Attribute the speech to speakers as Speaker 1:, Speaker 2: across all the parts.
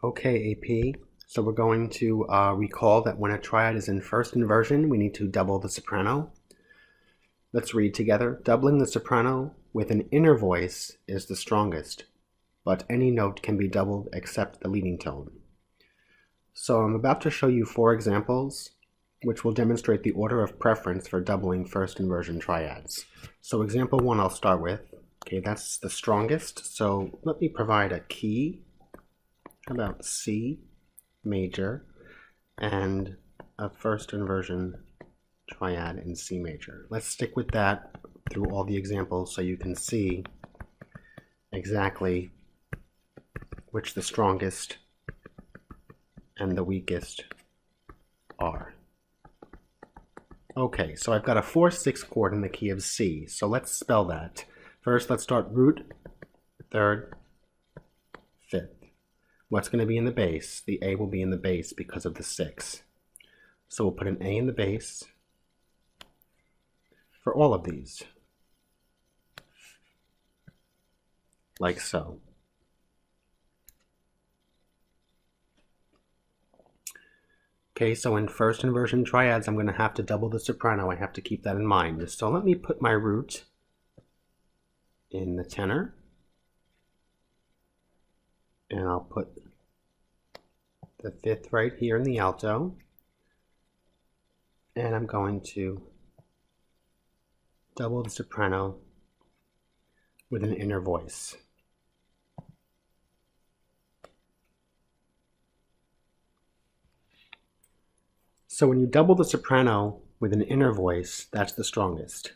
Speaker 1: Okay, AP, so we're going to recall that when a triad is in first inversion, we need to double the soprano. Let's read together. Doubling the soprano with an inner voice is the strongest, but any note can be doubled except the leading tone. So I'm about to show you 4 examples, which will demonstrate the order of preference for doubling first inversion triads. So example 1 I'll start with. Okay, that's the strongest, so let me provide a key. How about C major and a first inversion triad in C major. Let's stick with that through all the examples so you can see exactly which the strongest and the weakest are. Okay, so I've got a 4/6 chord in the key of C, so let's spell that. First, let's start root, third, fifth. What's going to be in the bass? The A will be in the bass because of the 6. So we'll put an A in the bass for all of these, like so. Okay, so in first inversion triads, I'm going to have to double the soprano. I have to keep that in mind. So let me put my root in the tenor, and I'll put the 5th right here in the alto, and I'm going to double the soprano with an inner voice. So when you double the soprano with an inner voice, that's the strongest.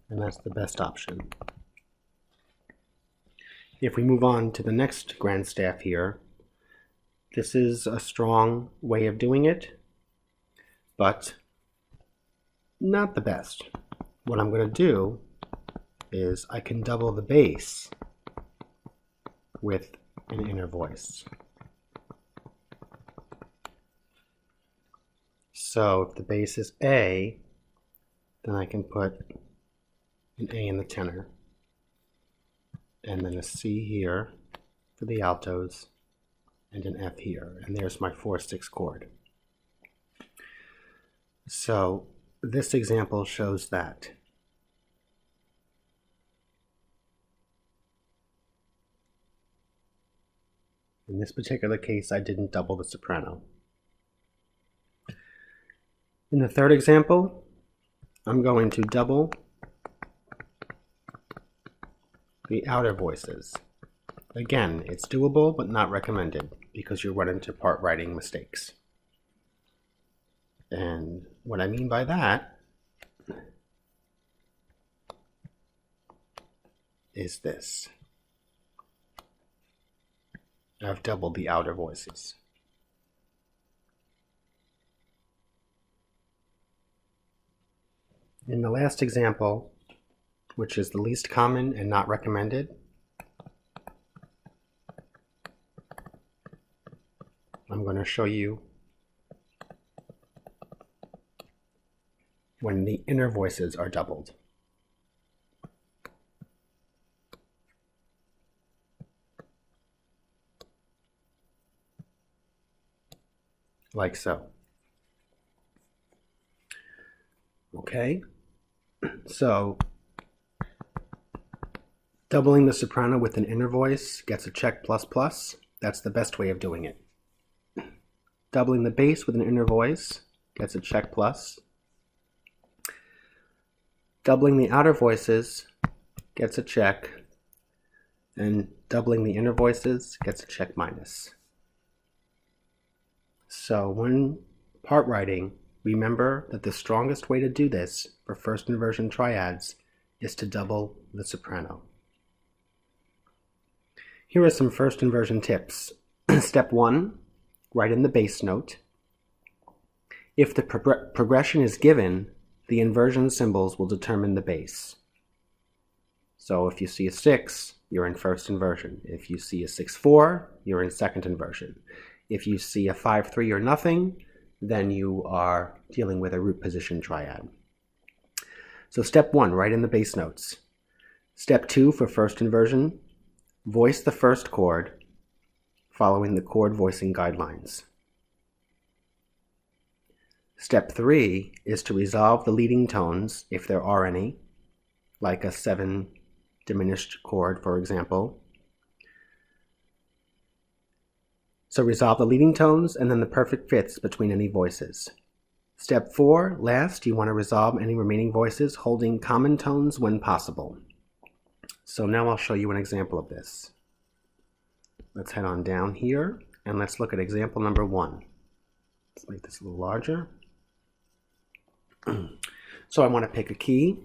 Speaker 1: And that's the best option. If we move on to the next grand staff here, this is a strong way of doing it, but not the best. What I'm going to do is I can double the bass with an inner voice. So if the bass is A, then I can put an A in the tenor, and then a C here for the altos, and an F here, and there's my 4/6 chord. So this example shows that. In this particular case, I didn't double the soprano. In the third example, I'm going to double the outer voices. Again, it's doable but not recommended because you run into part writing mistakes. And what I mean by that is this. I've doubled the outer voices. In the last example, which is the least common and not recommended, I'm going to show you when the inner voices are doubled. Like so. Okay, so doubling the soprano with an inner voice gets a check ++. That's the best way of doing it. Doubling the bass with an inner voice gets a check +. Doubling the outer voices gets a check, and doubling the inner voices gets a check -. So when part writing, remember that the strongest way to do this for first inversion triads is to double the soprano. Here are some first inversion tips. Step 1, write in the bass note. If the progression is given, the inversion symbols will determine the bass. So if you see a 6, you're in first inversion. If you see a 6/4, you're in second inversion. If you see a 5/3 or nothing, then you are dealing with a root position triad. So step 1, write in the bass notes. Step 2 for first inversion, voice the first chord following the chord voicing guidelines. Step 3 is to resolve the leading tones, if there are any, like a 7 diminished chord, for example. So resolve the leading tones and then the perfect fifths between any voices. Step 4, last, you want to resolve any remaining voices holding common tones when possible. So now I'll show you an example of this. Let's head on down here and let's look at example number 1. Let's make this a little larger. So I want to pick a key.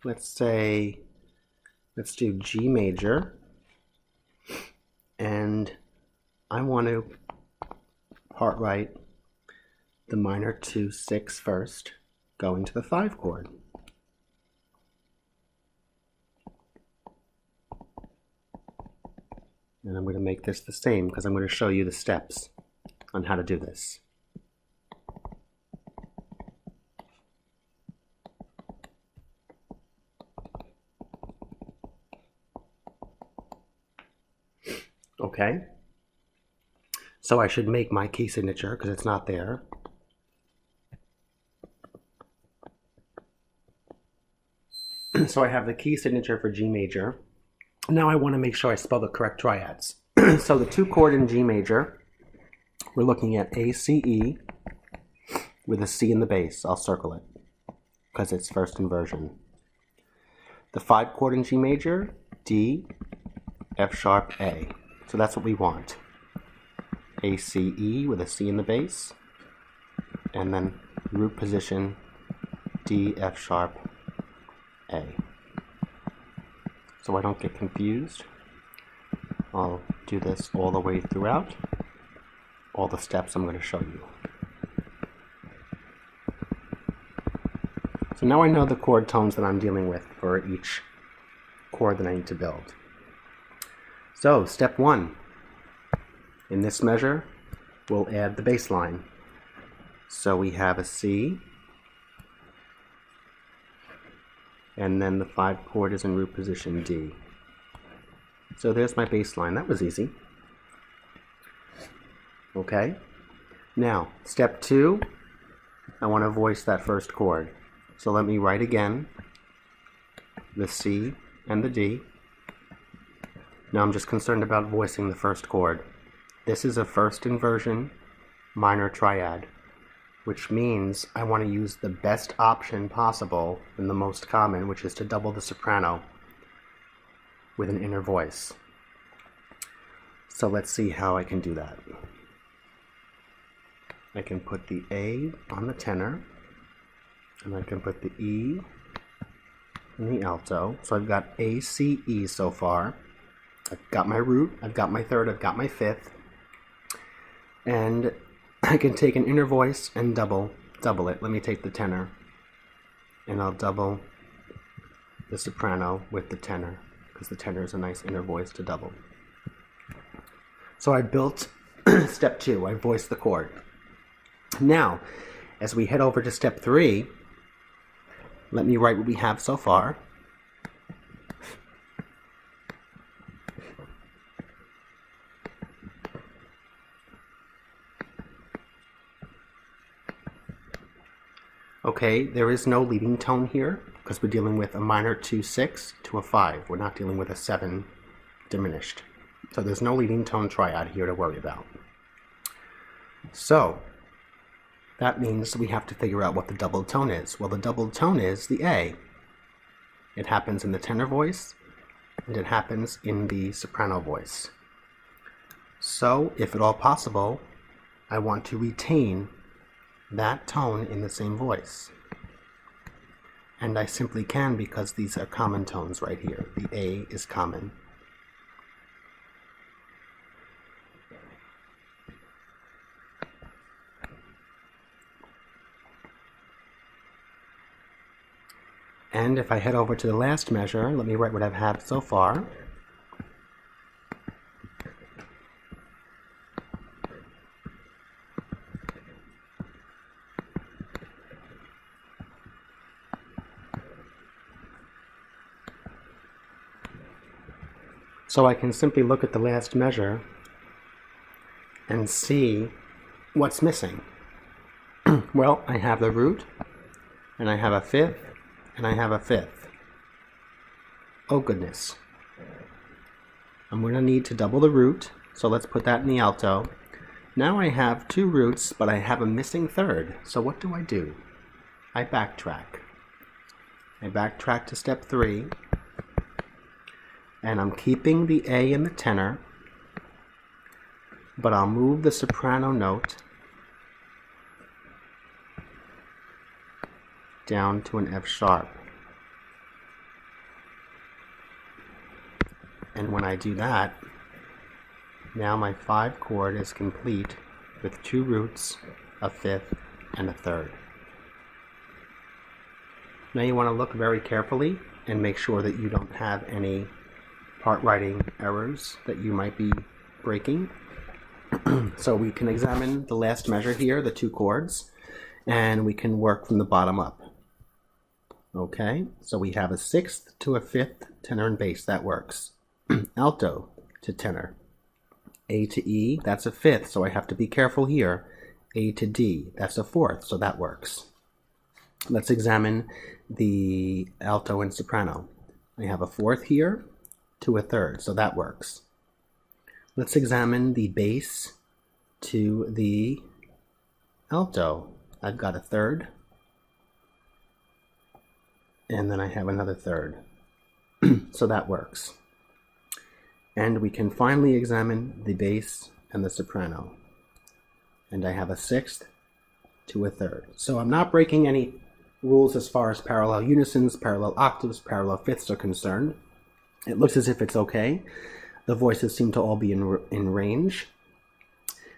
Speaker 1: Let's do G major, and I want to part write the minor 2/6 first, going to the 5 chord. And I'm going to make this the same because I'm going to show you the steps on how to do this. Okay, so I should make my key signature because it's not there. So I have the key signature for G major. Now I want to make sure I spell the correct triads. So the 2 chord in G major, we're looking at A, C, E with a C in the bass. I'll circle it because it's first inversion. The 5 chord in G major, D, F sharp, A. So that's what we want. A, C, E with a C in the bass, and then root position D, F sharp, A. So I don't get confused, I'll do this all the way throughout, all the steps I'm going to show you. So now I know the chord tones that I'm dealing with for each chord that I need to build. So step 1, in this measure, we'll add the bass line. So we have a C, and then the 5 chord is in root position D. So there's my bass line. That was easy. Okay, now step 2, I want to voice that first chord. So let me write again the C and the D. Now I'm just concerned about voicing the first chord. This is a first inversion minor triad, which means I want to use the best option possible and the most common, which is to double the soprano with an inner voice. So let's see how I can do that. I can put the A on the tenor, and I can put the E in the alto. So I've got A, C, E so far. I've got my root, I've got my third, I've got my fifth, and I can take an inner voice and double it. Let me take the tenor, and I'll double the soprano with the tenor, because the tenor is a nice inner voice to double. So I built step 2, I voiced the chord. Now, as we head over to step 3, let me write what we have so far. Okay, there is no leading tone here because we're dealing with a minor 2/6 to a 5. We're not dealing with a 7 diminished. So there's no leading tone triad here to worry about. So that means we have to figure out what the doubled tone is. Well, the doubled tone is the A. It happens in the tenor voice and it happens in the soprano voice. So if at all possible, I want to retain that tone in the same voice. And I simply can because these are common tones right here. The A is common. And if I head over to the last measure, let me write what I've had so far. So I can simply look at the last measure and see what's missing. Well, I have the root, and I have a fifth, and I have a fifth. Oh goodness. I'm going to need to double the root, so let's put that in the alto. Now I have two roots, but I have a missing third. So what do? I backtrack. I backtrack to step 3, and I'm keeping the A in the tenor, but I'll move the soprano note down to an F sharp. And when I do that, now my 5 chord is complete with 2 roots, a fifth, and a third. Now you want to look very carefully and make sure that you don't have any part writing errors that you might be breaking. So we can examine the last measure here, the 2 chords, and we can work from the bottom up. Okay, so we have a sixth to a fifth, tenor and bass, that works. Alto to tenor. A to E, that's a fifth, so I have to be careful here. A to D, that's a fourth, so that works. Let's examine the alto and soprano. I have a fourth here to a third, so that works. Let's examine the bass to the alto. I've got a third, and then I have another third, so that works. And we can finally examine the bass and the soprano. And I have a sixth to a third. So I'm not breaking any rules as far as parallel unisons, parallel octaves, parallel fifths are concerned. It looks as if it's okay. The voices seem to all be in range.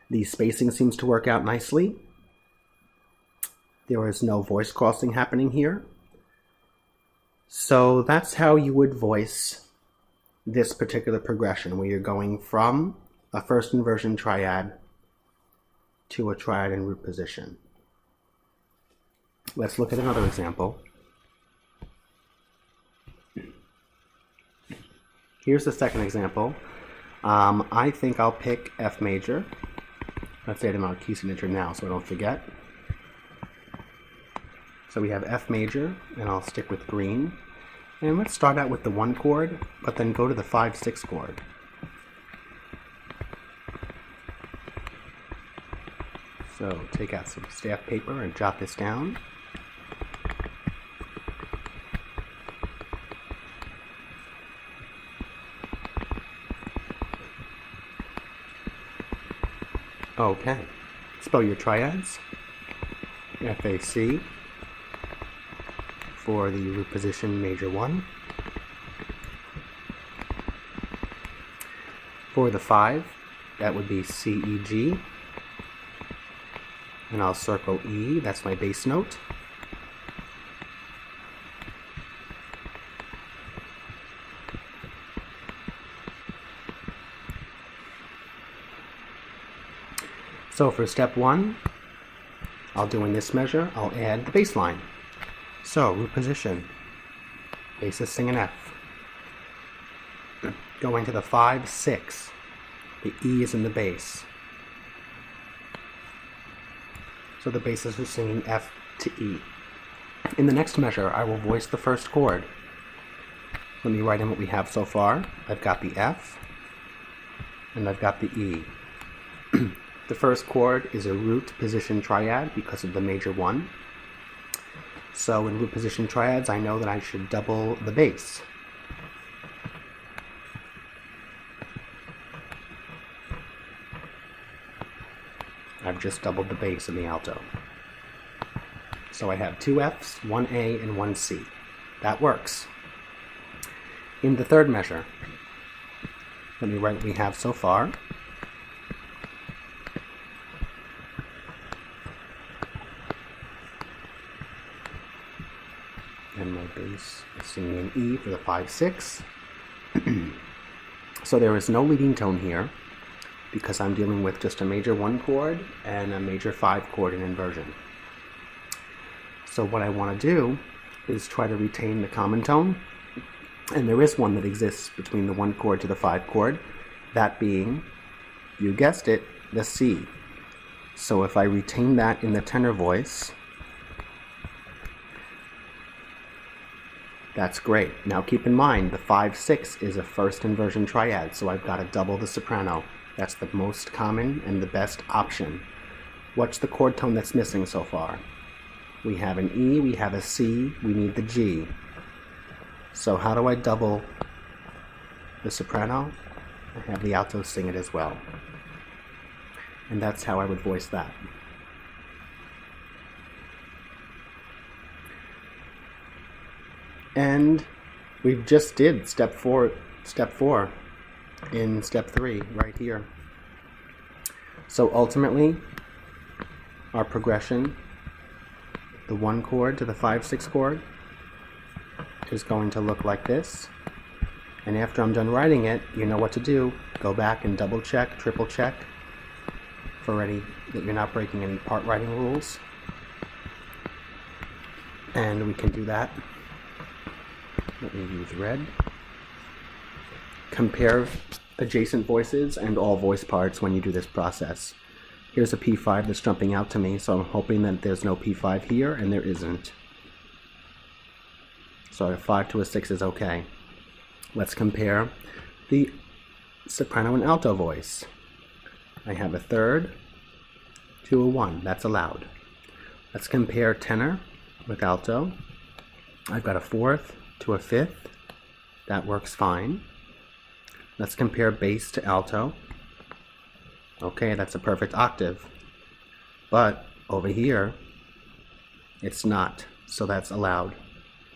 Speaker 1: The spacing seems to work out nicely. There is no voice crossing happening here. So that's how you would voice this particular progression, where you're going from a first inversion triad to a triad in root position. Let's look at another example. Here's the second example. I think I'll pick F major. Let's add in our key signature now so I don't forget. So we have F major, and I'll stick with green. And let's start out with the 1 chord, but then go to the 5-6 chord. So take out some staff paper and jot this down. Okay, spell your triads. F-A-C. For the root position major 1. For the 5, that would be C, E, G. And I'll circle E, that's my bass note. So for step 1, I'll do in this measure, I'll add the bass line. So, root position, bass is singing F. Going to the 5-6, the E is in the bass. So the basses are singing F to E. In the next measure, I will voice the first chord. Let me write in what we have so far. I've got the F, and I've got the E. The first chord is a root position triad because of the major 1. So in root position triads, I know that I should double the bass. I've just doubled the bass in the alto. So I have 2 Fs, 1 A, and 1 C. That works. In the third measure, let me write what we have so far. And my bass is singing an E for the 5-6. So there is no leading tone here because I'm dealing with just a major 1 chord and a major 5 chord in inversion. So what I want to do is try to retain the common tone And there is one that exists between the 1 chord to the 5 chord, that being, you guessed it, the C. So if I retain that in the tenor voice, that's great. Now keep in mind, the 5-6 is a first inversion triad, so I've got to double the soprano. That's the most common and the best option. What's the chord tone that's missing so far? We have an E, we have a C, we need the G. So how do I double the soprano? I have the alto sing it as well. And that's how I would voice that. And we just did step four in step 3 right here. So ultimately, our progression, the 1 chord to the 5-6 chord, is going to look like this. And after I'm done writing it, you know what to do. Go back and double check, triple check for any that you're not breaking any part writing rules. And we can do that. Let me use red. Compare adjacent voices and all voice parts when you do this process. Here's a P5 that's jumping out to me, so I'm hoping that there's no P5 here, and there isn't. So a 5 to a 6 is okay. Let's compare the soprano and alto voice. I have a 3rd to a 1, that's allowed. Let's compare tenor with alto. I've got a 4th to a 5th, that works fine. Let's compare bass to alto. Okay, that's a perfect octave. But over here, it's not, so that's allowed.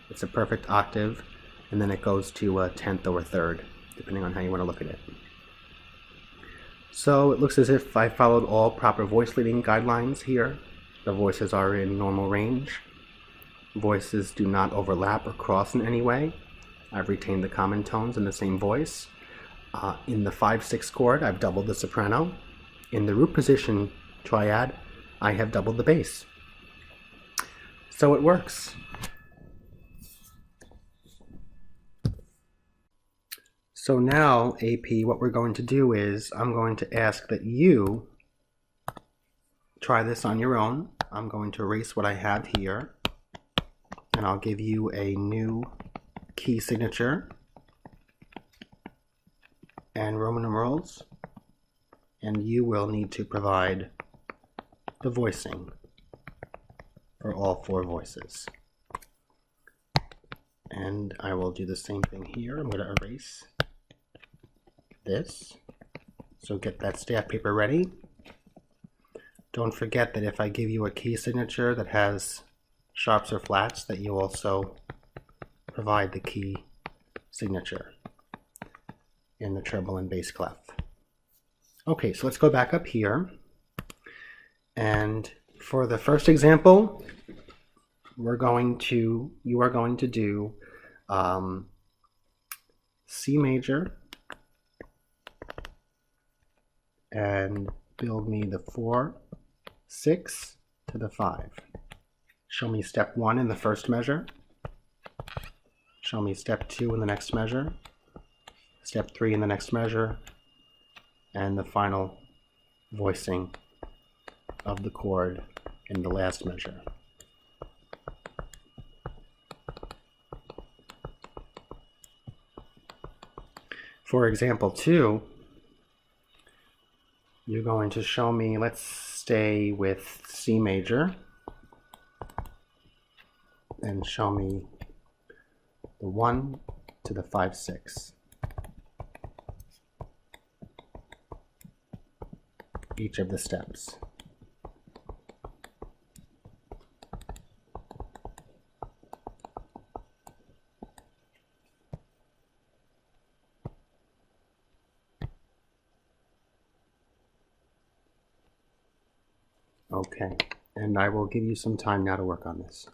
Speaker 1: It's a perfect octave, and then it goes to a 10th or a 3rd, depending on how you want to look at it. So it looks as if I followed all proper voice leading guidelines here. The voices are in normal range. Voices do not overlap or cross in any way. I've retained the common tones in the same voice. In the 5-6 chord, I've doubled the soprano. In the root position triad, I have doubled the bass. So it works. So now, AP, what we're going to do is I'm going to ask that you try this on your own. I'm going to erase what I have here, and I'll give you a new key signature and Roman numerals, and you will need to provide the voicing for all 4 voices. And I will do the same thing here. I'm going to erase this. So get that stamp paper ready. Don't forget that if I give you a key signature that has sharps or flats, that you also provide the key signature in the treble and bass clef. Okay, so let's go back up here. And for the first example, you are going to do C major and build me the 4, 6 to the 5. Show me step 1 in the first measure. Show me step 2 in the next measure. Step 3 in the next measure. And the final voicing of the chord in the last measure. For example 2, you're going to show me, let's stay with C major, and show me the 1 to the 5-6. Each of the steps. Okay, and I will give you some time now to work on this.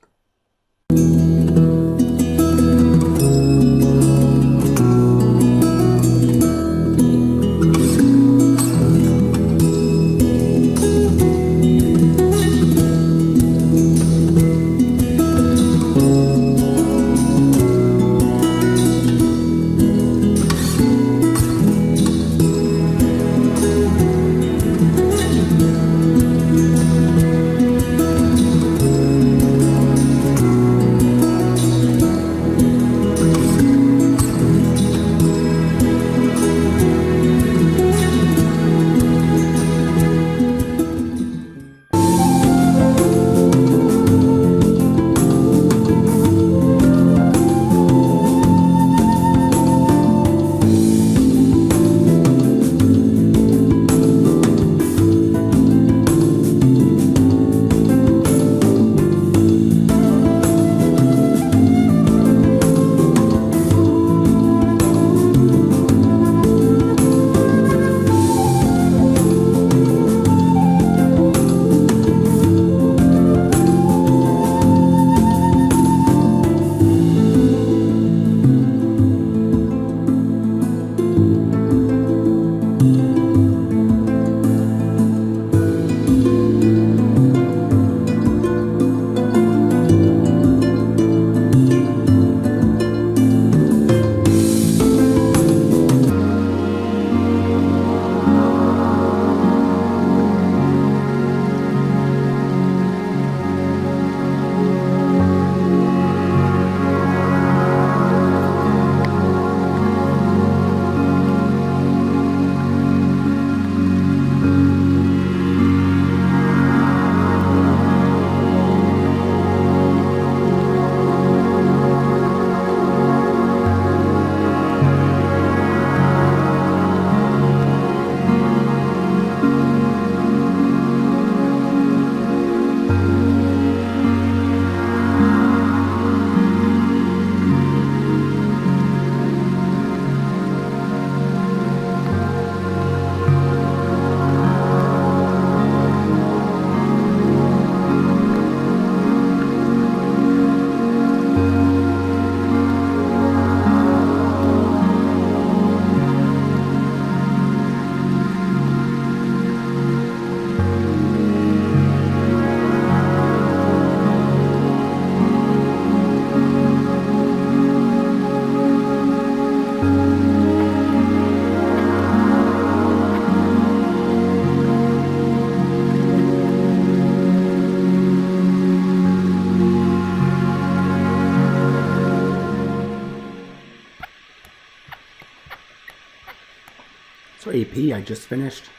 Speaker 1: For AP, I just finished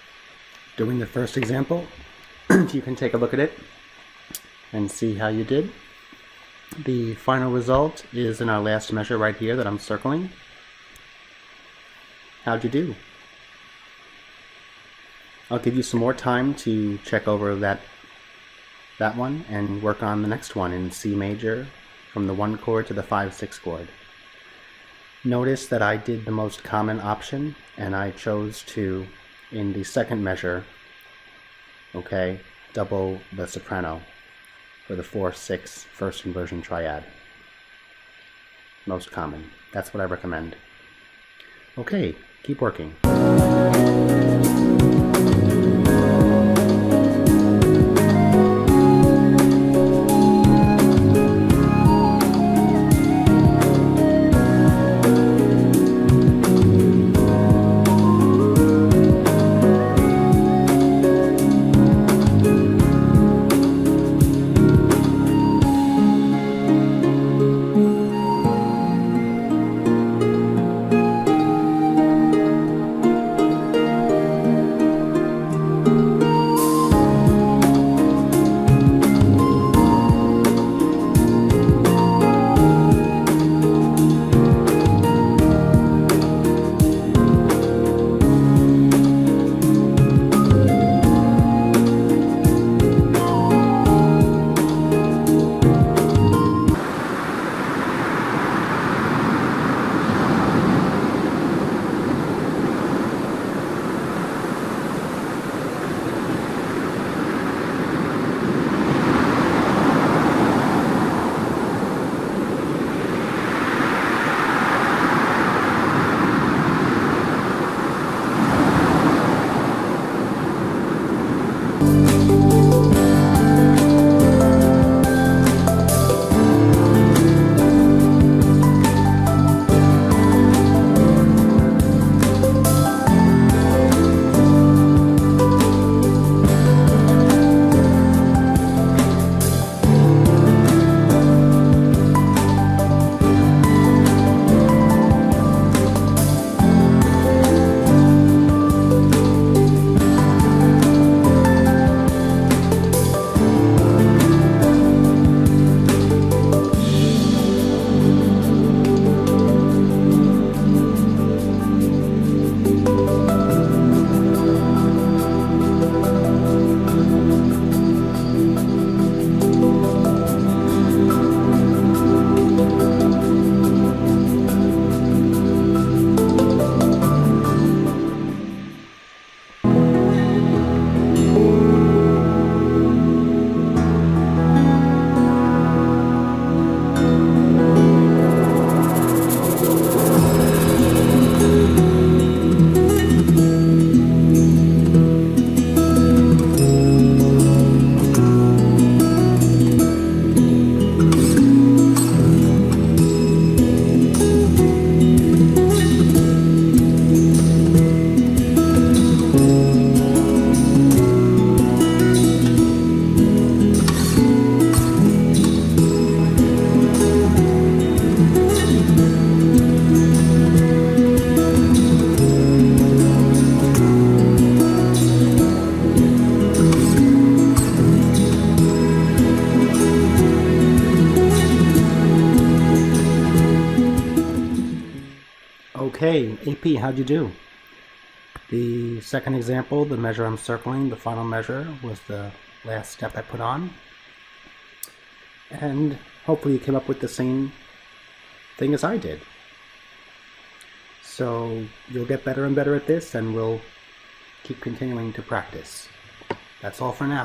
Speaker 1: doing the first example. You can take a look at it and see how you did. The final result is in our last measure right here that I'm circling. How'd you do? I'll give you some more time to check over that one and work on the next one in C major from the 1 chord to the 5/6 chord. Notice that I did the most common option and I chose to, in the second measure, okay, double the soprano for the 4/6 first inversion triad. Most common. That's what I recommend. Okay, keep working. Okay, AP, how'd you do? The second example, the measure I'm circling, the final measure, was the last step I put on. And hopefully you came up with the same thing as I did. So you'll get better and better at this, and we'll keep continuing to practice. That's all for now.